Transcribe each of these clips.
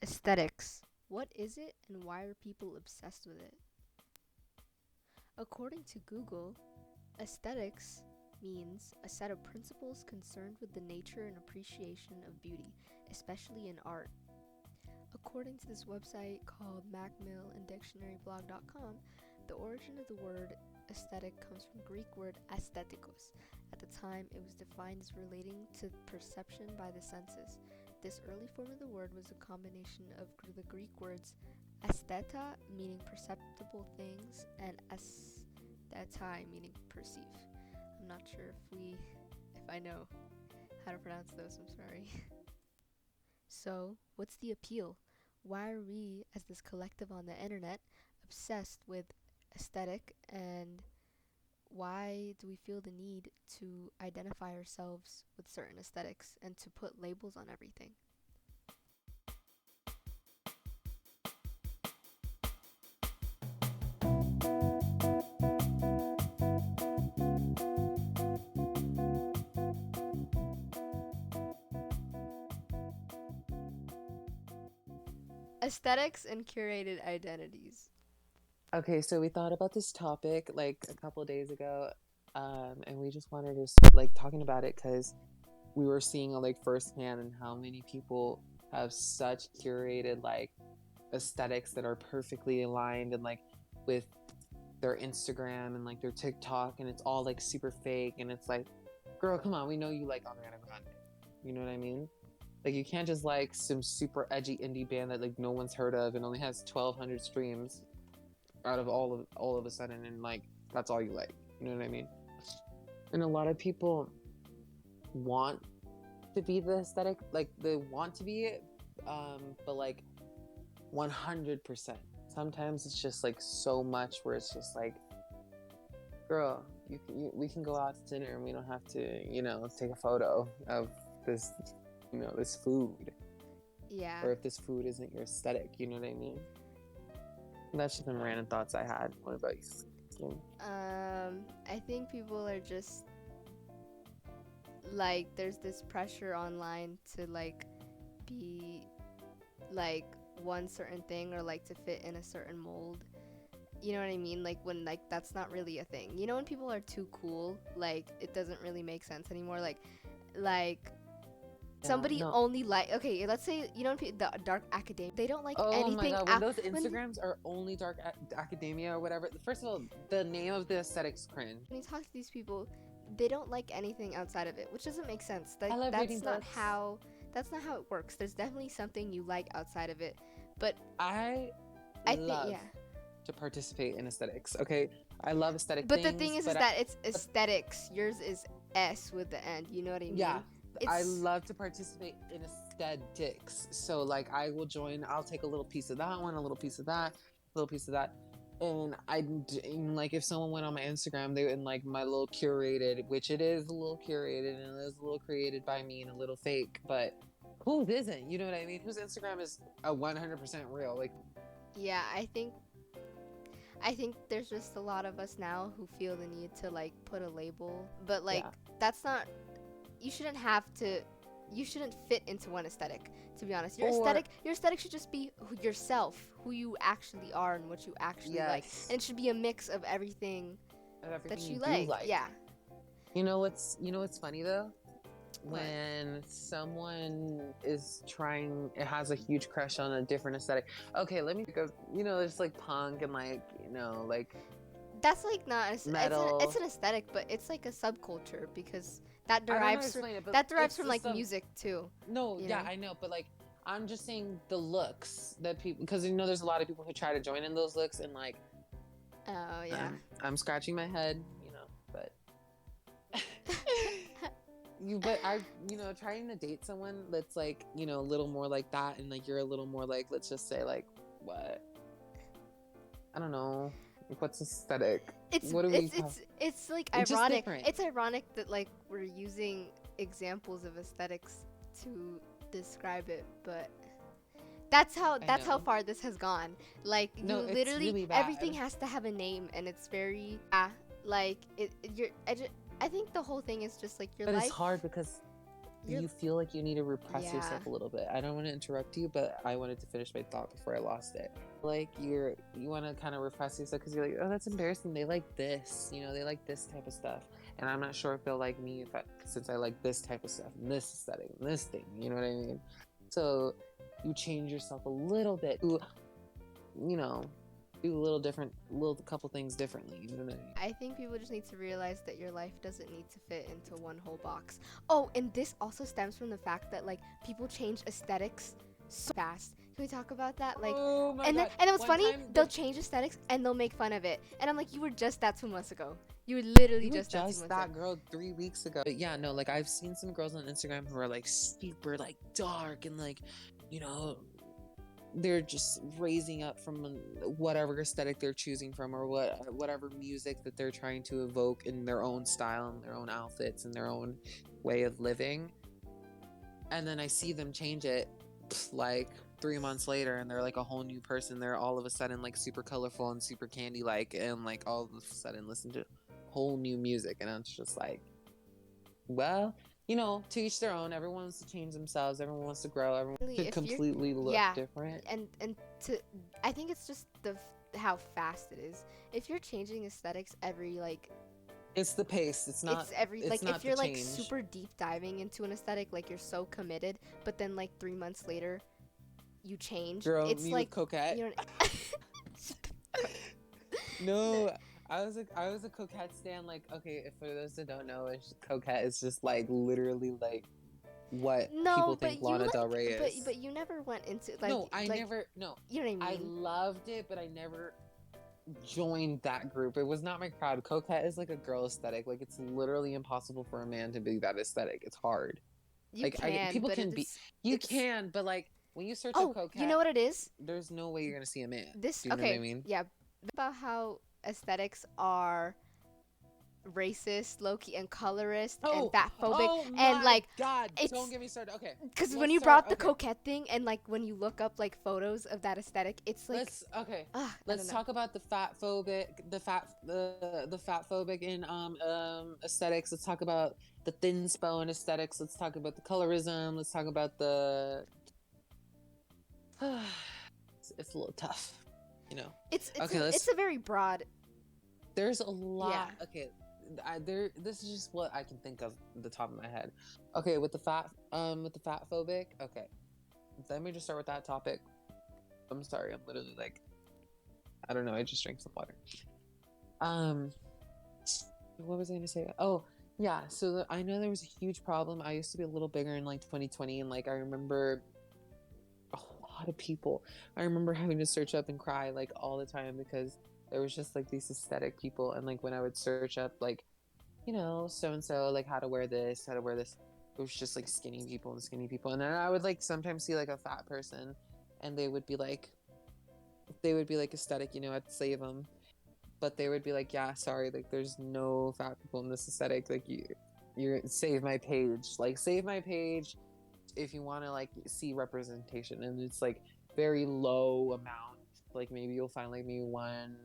Aesthetics. What is it and why are people obsessed with it? According to Google, aesthetics means a set of principles concerned with the nature and appreciation of beauty, especially in art. According to this website called Macmill and dictionaryblog.com, the origin of the word aesthetic comes from Greek word aesthetikos. At the time, it was defined as relating to perception by the senses. This early form of the word was a combination of the Greek words aestheta, meaning perceptible things, and aesthetai, meaning perceive. I'm not sure if I know how to pronounce those, I'm sorry. So, what's the appeal? Why are we, as this collective on the internet, obsessed with aesthetic, and why do we feel the need to identify ourselves with certain aesthetics and to put labels on everything? Aesthetics and curated identities. Okay, so we thought about this topic like a couple of days ago, and we just wanted to like talking about it because we were seeing like firsthand and how many people have such curated like aesthetics that are perfectly aligned and like with their Instagram and like their TikTok, and it's all like super fake, and it's like, girl, come on, we know you like Ariana Grande. You know what I mean? Like you can't just like some super edgy indie band that like no one's heard of and only has 1,200 streams out of all of a sudden, and like that's all you like. You know what I mean? And a lot of people want to be the aesthetic, like they want to be it, but like 100%. Sometimes it's just like so much where it's just like, girl, we can go out to dinner and we don't have to, take a photo of this, this food. Yeah. Or if this food isn't your aesthetic, you know what I mean? That's just some random thoughts I had. What about you? I think people are just like, there's this pressure online to like be like one certain thing or like to fit in a certain mold. You know what I mean? Like when like that's not really a thing. You know when people are too cool, like it doesn't really make sense anymore. Like somebody No. only like, okay, let's say the dark academia, they don't like Oh my anything god, when those Instagrams are only dark academia or whatever, first of all, the name of the aesthetic's cringe. when you talk to these people, they don't like anything outside of it, which doesn't make sense. I love reading books. That's not how it works. There's definitely something you like outside of it, but I think love to participate in aesthetics. Okay, I love aesthetic but things. The thing is that it's aesthetics. Yours is S with the end. You know what I mean? Yeah, I love to participate in aesthetics. So like I will join. I'll take a little piece of that one, a little piece of that, a little piece of that. And like if someone went on my Instagram, they would like my little curated, which it is a little curated and it is a little created by me and a little fake, but whose isn't? You know what I mean? Whose Instagram is a 100% real? Like, yeah, I think there's just a lot of us now who feel the need to like put a label, but like that's not. You shouldn't have to. You shouldn't fit into one aesthetic. To be honest, your aesthetic should just be yourself, who you actually are, and what you actually like, and it should be a mix of everything that you like. Yeah. You know what's funny though? When someone is trying, it has a huge crush on a different aesthetic. Okay, let me go. There's like punk and like like. That's like not metal. It's an aesthetic, but it's like a subculture because that derives from like music too. No, yeah, I know, but like I'm just saying the looks that people, because there's a lot of people who try to join in those looks and like. Oh yeah. I'm scratching my head, but. But I, trying to date someone that's like, a little more like that, and like you're a little more like, let's just say like, what? I don't know. What's aesthetic? It's like ironic. It's ironic that like we're using examples of aesthetics to describe it, but that's how far this has gone. Like you literally really everything has to have a name, and it's very like I think the whole thing is just like your life. But it's hard because you feel like you need to repress Yeah. yourself a little bit. I don't want to interrupt you, but I wanted to finish my thought before I lost it. Like you want to kind of repress yourself because you're like, oh, that's embarrassing. They like this, you know, they like this type of stuff, and I'm not sure if they'll like me since I like this type of stuff, and this aesthetic, and this thing. You know what I mean? So you change yourself a little bit. You know, do a couple things differently. You know what I mean? I think people just need to realize that your life doesn't need to fit into one whole box. Oh, and this also stems from the fact that like people change aesthetics so fast. Can we talk about that? Like, oh my and God. then it was One funny. time They'll change aesthetics and they'll make fun of it. And I'm like, you were just that 2 months ago. You were literally You were just that 2 months that ago. girl 3 weeks ago. But yeah, no, like I've seen some girls on Instagram who are like super like dark and like, you know, they're just raising up from whatever aesthetic they're choosing from, or whatever music that they're trying to evoke in their own style and their own outfits and their own way of living. And then I see them change it like 3 months later, and they're like a whole new person. They're all of a sudden like super colorful and super candy like, and like all of a sudden listen to whole new music. And it's just like, well, you know, to each their own. Everyone wants to change themselves. Everyone wants to grow. Everyone should completely look different. And I think it's just how fast it is. If you're changing aesthetics every like, it's the pace. It's not. It's every it's like not if you're like change. super deep diving into an aesthetic, like you're so committed, but then like 3 months later, you change. Girl, it's me like with Coquette. You No. I was a Coquette stan. Like, okay, if for those that don't know, Coquette is just like literally like what people think Lana Del Rey is. But you never went into like. No, I like, never. No, you know what I mean. I loved it, but I never joined that group. It was not my crowd. Coquette is like a girl aesthetic. Like, it's literally impossible for a man to be that aesthetic. It's hard. People can be. You can, but like when you search up Coquette, you know what it is? There's no way you're gonna see a man. This Do you know what I mean? Yeah, about how aesthetics are racist, low-key, and colorist, and fatphobic, and like God, don't get me started. Okay, because when you brought the Coquette thing, and like when you look up like photos of that aesthetic, it's like let's talk about the fatphobic, the fatphobic in aesthetics. Let's talk about the thin spone aesthetics. Let's talk about the colorism. Let's talk about the. It's a little tough, you know. It's a very broad. There's a lot. Yeah. Okay. This is just what I can think of the top of my head. Okay, with the fatphobic. Okay, let me just start with that topic. I'm sorry, I'm literally like, I don't know. I just drank some water. What was I gonna say? Oh, yeah. So I know there was a huge problem. I used to be a little bigger in like 2020, and like I remember a lot of people. I remember having to search up and cry like all the time because there was just like these aesthetic people, and like when I would search up like, you know, so and so, like how to wear this, it was just like skinny people, and then I would like sometimes see like a fat person, and they would be like aesthetic, you know, I'd save them, but they would be like, yeah, sorry, like there's no fat people in this aesthetic, like you save my page if you want to like see representation, and it's like very low amount. Like maybe you'll find like maybe one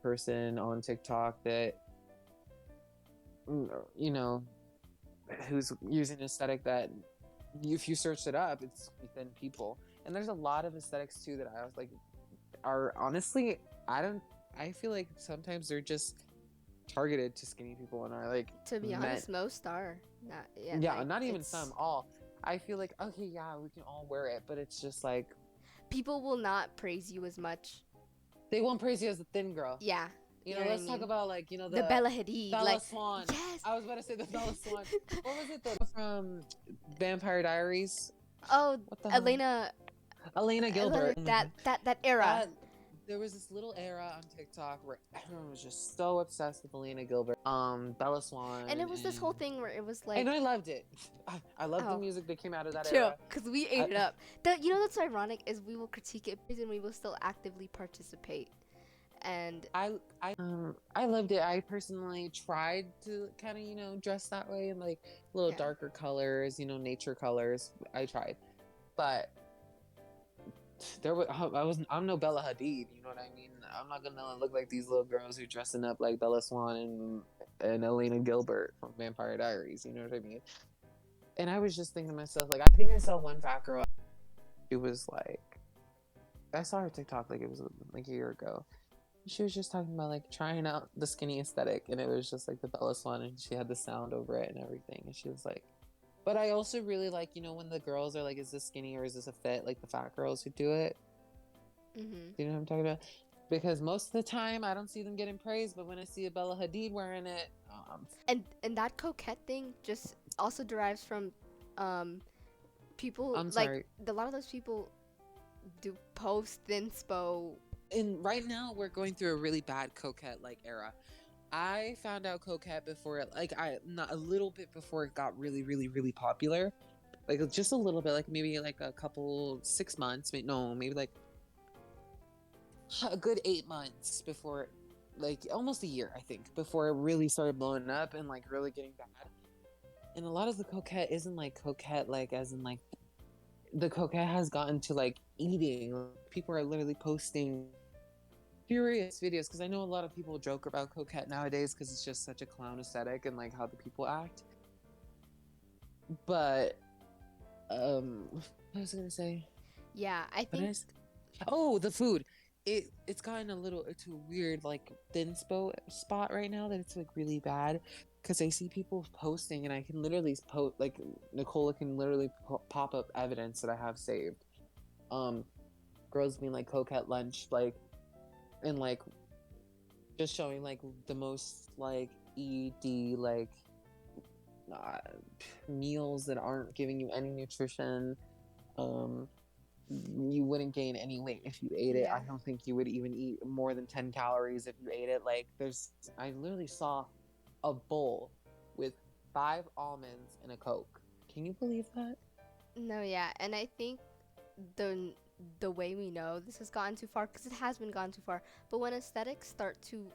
person on TikTok that, you know, who's using aesthetic that if you search it up, it's within people. And there's a lot of aesthetics too that I was like are honestly, I feel like sometimes they're just targeted to skinny people and are like, to be honest, most are not. Not even some, all. I feel like, okay, yeah, we can all wear it, but it's just like people will not praise you as much. They won't praise you as a thin girl. Yeah. You know, let's talk about like, you know, the Bella Hadid, Bella Swan. Yes. I was about to say the Bella Swan. What was it from Vampire Diaries? Oh, Elena Gilbert. That era. There was this little era on TikTok where everyone was just so obsessed with Elena Gilbert, Bella Swan, and it was this whole thing where it was like, and I loved it. I loved the music that came out of that era. True, because we ate it up. You know what's ironic is we will critique it and we will still actively participate. And I loved it. I personally tried to kind of, you know, dress that way in like little darker colors, you know, nature colors. I tried, but I'm no Bella Hadid, you know what I mean? I'm not gonna look like these little girls who dressing up like Bella Swan and Elena Gilbert from Vampire Diaries, you know what I mean? And I was just thinking to myself, like, I think I saw one fat girl. She was like, I saw her TikTok like it was like a year ago. She was just talking about like trying out the skinny aesthetic, and it was just like the Bella Swan, and she had the sound over it and everything. And she was like, but I also really like, when the girls are like, is this skinny or is this a fit? Like the fat girls who do it. Mm-hmm. Do you know what I'm talking about? Because most of the time I don't see them getting praised, but when I see a Bella Hadid wearing it, And that coquette thing just also derives from um people I'm like sorry. a lot of those people do post inspo. And right now we're going through a really bad coquette like era. I found out coquette before it, like I not a little bit before it got really, really, really popular. Like just a little bit, like maybe like a couple 6 months, maybe like a good 8 months before, like almost a year, I think, before it really started blowing up and like really getting bad. And a lot of the coquette isn't like coquette, like as in like the coquette has gotten to like eating. People are literally posting furious videos because I know a lot of people joke about coquette nowadays because it's just such a clown aesthetic and like how the people act. But what was I gonna say? Yeah, I What think is? Oh, the food. It's gotten a little into a weird like thin spot right now that it's like really bad because I see people posting and I can literally post like Nicola can literally pop up evidence that I have saved. Um, girls being like coquette lunch like and like just showing like the most like ed like uh, meals that aren't giving you any nutrition. um you wouldn't gain any weight if you ate it. I yeah. don't think you would even eat more than 10 calories if you ate it. Like I literally saw a bowl with 5 almonds and a Coke. Can you believe that? No, yeah, and I think the the way we know this has gotten too far because it has been gone too far. But when aesthetics start to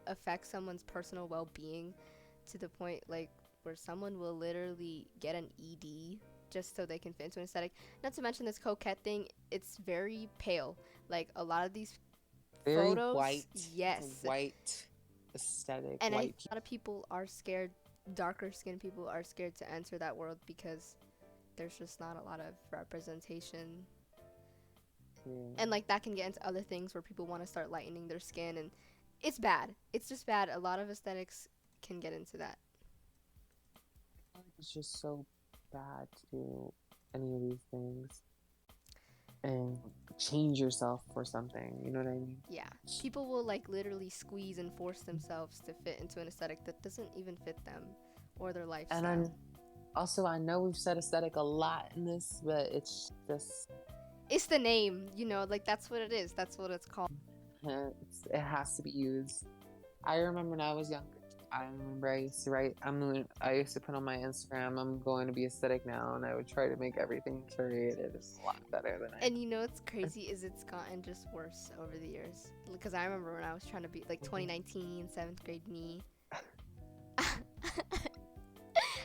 affect someone's personal well-being to the point like where someone will literally get an ED just so they can fit into an aesthetic. Not to mention this coquette thing, it's very pale. Like a lot of these Very photos, white. It's a yes. white aesthetic, And a white lot of people are scared, darker skinned people are scared to enter that world because there's just not a lot of representation. people. And like that can get into other things where people want to start lightening their skin, and it's bad. It's just bad. A lot of aesthetics can get into that. It's just so bad to do any of these things and change yourself for something. You know what I mean? Yeah. People will like literally squeeze and force themselves to fit into an aesthetic that doesn't even fit them or their And lifestyle. I know we've said aesthetic a lot in this, but it's just It's the name, like that's what it is. That's what it's called. it has to be used. I remember when I was younger. I remember I used to write. I used to put on my Instagram. I'm going to be aesthetic now, and I would try to make everything curated. It's a lot better than I. And what's crazy is it's gotten just worse over the years. Because I remember when I was trying to be like 2019, seventh grade me.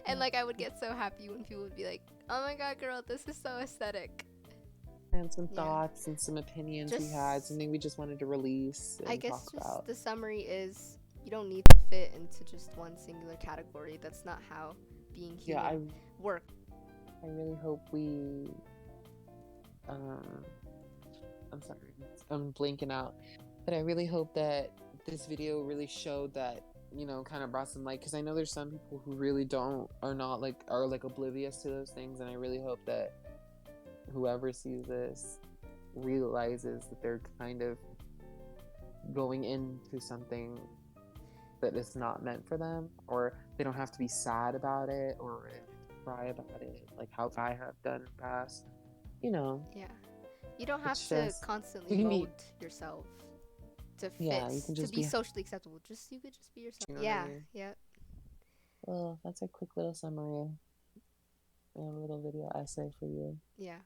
And like I would get so happy when people would be like, "Oh my god, girl, this is so aesthetic." And some Yeah. thoughts and some opinions we had, Just something we just wanted to release I and guess talk just about. the summary is you don't need to fit into just one singular category. That's not how being Yeah, human works. I really hope we um I'm sorry, I'm blanking out. But I really hope that this video really showed that, kind of brought some light. Because I know there's some people who really are like oblivious to those things. And I really hope that whoever sees this realizes that they're kind of going into something that is not meant for them. Or they don't have to be sad about it or cry about it, like how I have done in the past. You know, Yeah. You don't have it's to just, constantly you can be, mold yourself to fit yeah, you can to just be be, socially acceptable. Just you could just be yourself. you know what I Yeah, mean? yeah, Well, that's a quick little summary and a little video essay for you. yeah.